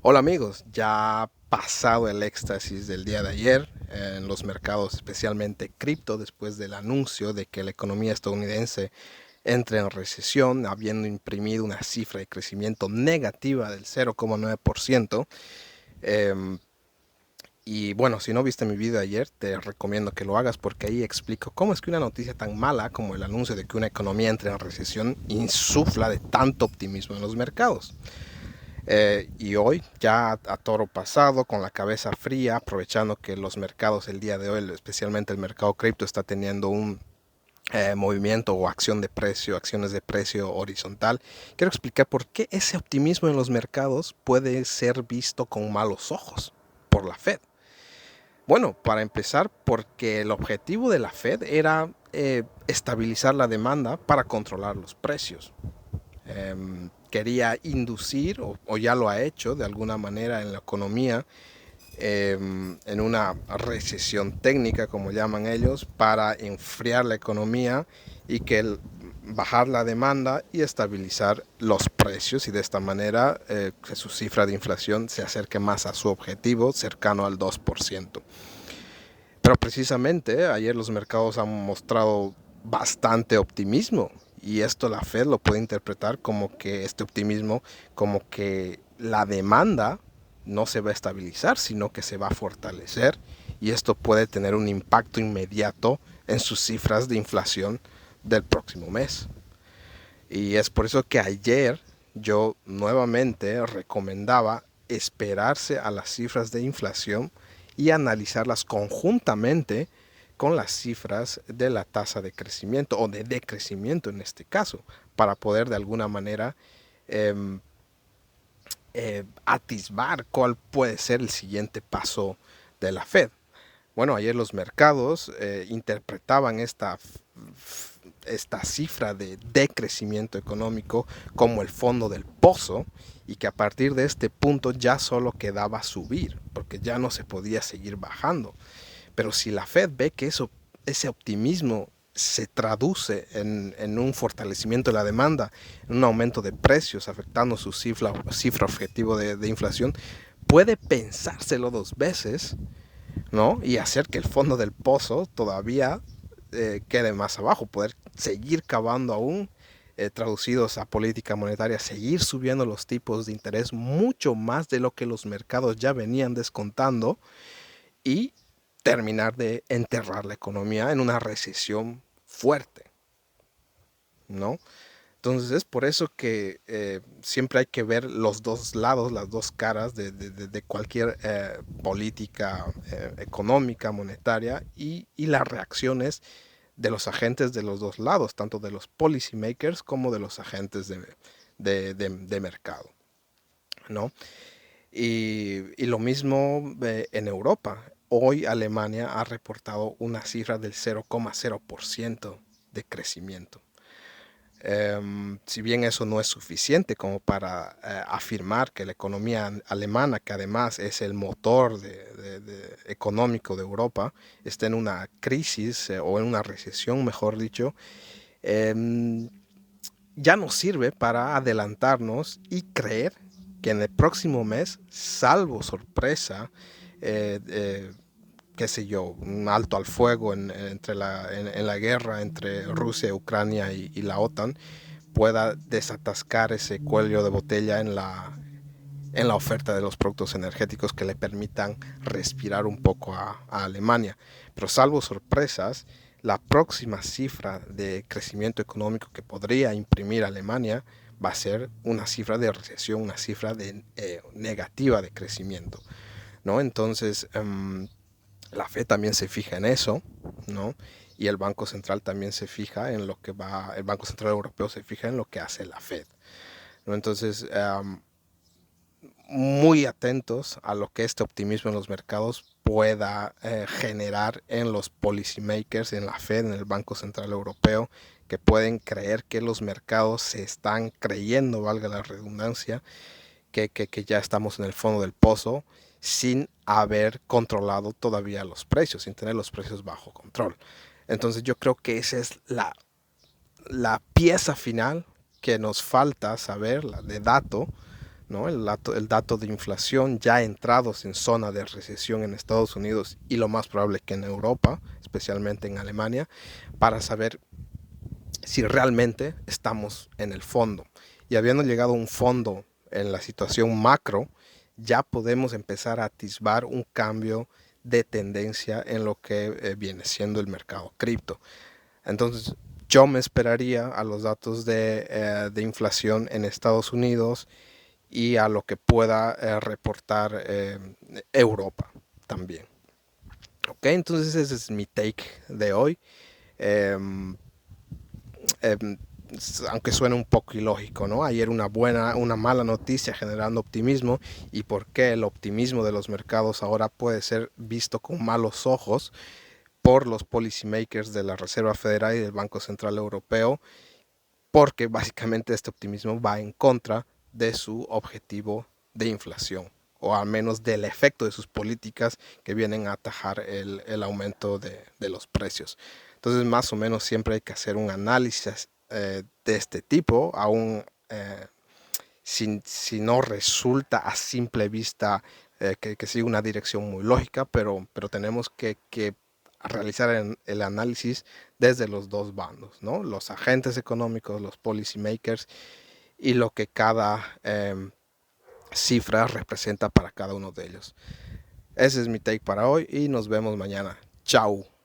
Hola amigos, ya pasado el éxtasis del día de ayer en los mercados, especialmente cripto, después del anuncio de que la economía estadounidense entra en recesión, habiendo imprimido una cifra de crecimiento negativa del 0,9%. Eh, y bueno, si no viste mi video ayer, te recomiendo que lo hagas porque ahí explico cómo es que una noticia tan mala como el anuncio de que una economía entra en recesión insufla de tanto optimismo en los mercados. Y hoy, ya a toro pasado, con la cabeza fría, aprovechando que los mercados el día de hoy, especialmente el mercado cripto, está teniendo un movimiento o acción de precio, acciones de precio horizontal, quiero explicar por qué ese optimismo en los mercados puede ser visto con malos ojos por la Fed. Bueno, para empezar, porque el objetivo de la Fed era estabilizar la demanda para controlar los precios. Quería inducir, o ya lo ha hecho de alguna manera en la economía, en una recesión técnica, como llaman ellos, para enfriar la economía y bajar la demanda y estabilizar los precios y de esta manera que su cifra de inflación se acerque más a su objetivo cercano al 2%. Pero precisamente ayer los mercados han mostrado bastante optimismo y esto la Fed lo puede interpretar como que este optimismo, como que la demanda no se va a estabilizar, sino que se va a fortalecer y esto puede tener un impacto inmediato en sus cifras de inflación del próximo mes. Y es por eso que ayer yo nuevamente recomendaba esperarse a las cifras de inflación y analizarlas conjuntamente con las cifras de la tasa de crecimiento o de decrecimiento en este caso, para poder de alguna manera eh, atisbar cuál puede ser el siguiente paso de la Fed. Bueno, ayer los mercados interpretaban esta cifra de decrecimiento económico como el fondo del pozo y que a partir de este punto ya solo quedaba subir, porque ya no se podía seguir bajando. Pero si la Fed ve que ese optimismo se traduce en un fortalecimiento de la demanda, en un aumento de precios afectando su cifra objetivo de inflación, puede pensárselo dos veces, ¿no? Y hacer que el fondo del pozo todavía quede más abajo, poder seguir cavando aún, traducidos a política monetaria, seguir subiendo los tipos de interés mucho más de lo que los mercados ya venían descontando y terminar de enterrar la economía en una recesión fuerte, ¿no? Entonces es por eso que siempre hay que ver los dos lados, las dos caras de cualquier política económica, monetaria y las reacciones de los agentes de los dos lados, tanto de los policy makers como de los agentes de mercado, ¿no? Y lo mismo en Europa. Hoy Alemania ha reportado una cifra del 0,0% de crecimiento. Si bien eso no es suficiente como para afirmar que la economía alemana, que además es el motor económico de Europa, está en una crisis o en una recesión, mejor dicho, em, ya nos sirve para adelantarnos y creer que en el próximo mes, salvo sorpresa, eh, eh, qué sé yo, un alto al fuego en la guerra entre Rusia, Ucrania y la OTAN, pueda desatascar ese cuello de botella en la oferta de los productos energéticos que le permitan respirar un poco a Alemania. Pero salvo sorpresas, la próxima cifra de crecimiento económico que podría imprimir Alemania va a ser una cifra de recesión, una cifra negativa de crecimiento, ¿no? Entonces, la Fed también se fija en eso, ¿no? Y el Banco Central también se fija en lo que va, el Banco Central Europeo se fija en lo que hace la Fed, ¿no? Entonces, muy atentos a lo que este optimismo en los mercados pueda generar en los policymakers, en la Fed, en el Banco Central Europeo, que pueden creer que los mercados se están creyendo, valga la redundancia, que ya estamos en el fondo del pozo sin haber controlado todavía los precios, sin tener los precios bajo control. Entonces yo creo que esa es la pieza final que nos falta saber, la de dato, ¿no? El dato de inflación ya entrados en zona de recesión en Estados Unidos y lo más probable que en Europa, especialmente en Alemania, para saber si realmente estamos en el fondo. Y habiendo llegado a un fondo en la situación macro, ya podemos empezar a atisbar un cambio de tendencia en lo que viene siendo el mercado cripto. Entonces, yo me esperaría a los datos de inflación en Estados Unidos y a lo que pueda reportar Europa también. Ok, entonces ese es mi take de hoy. Eh, eh, Aunque suene un poco ilógico, ¿no? Ayer una mala noticia generando optimismo, y por qué el optimismo de los mercados ahora puede ser visto con malos ojos por los policymakers de la Reserva Federal y del Banco Central Europeo, porque básicamente este optimismo va en contra de su objetivo de inflación, o al menos del efecto de sus políticas que vienen a atajar el aumento de los precios. Entonces, más o menos siempre hay que hacer un análisis de este tipo, aún si no resulta a simple vista que sigue una dirección muy lógica, pero tenemos que realizar el análisis desde los dos bandos, ¿no? Los agentes económicos, los policy makers, y lo que cada cifra representa para cada uno de ellos. Ese es mi take para hoy y nos vemos mañana. Chao.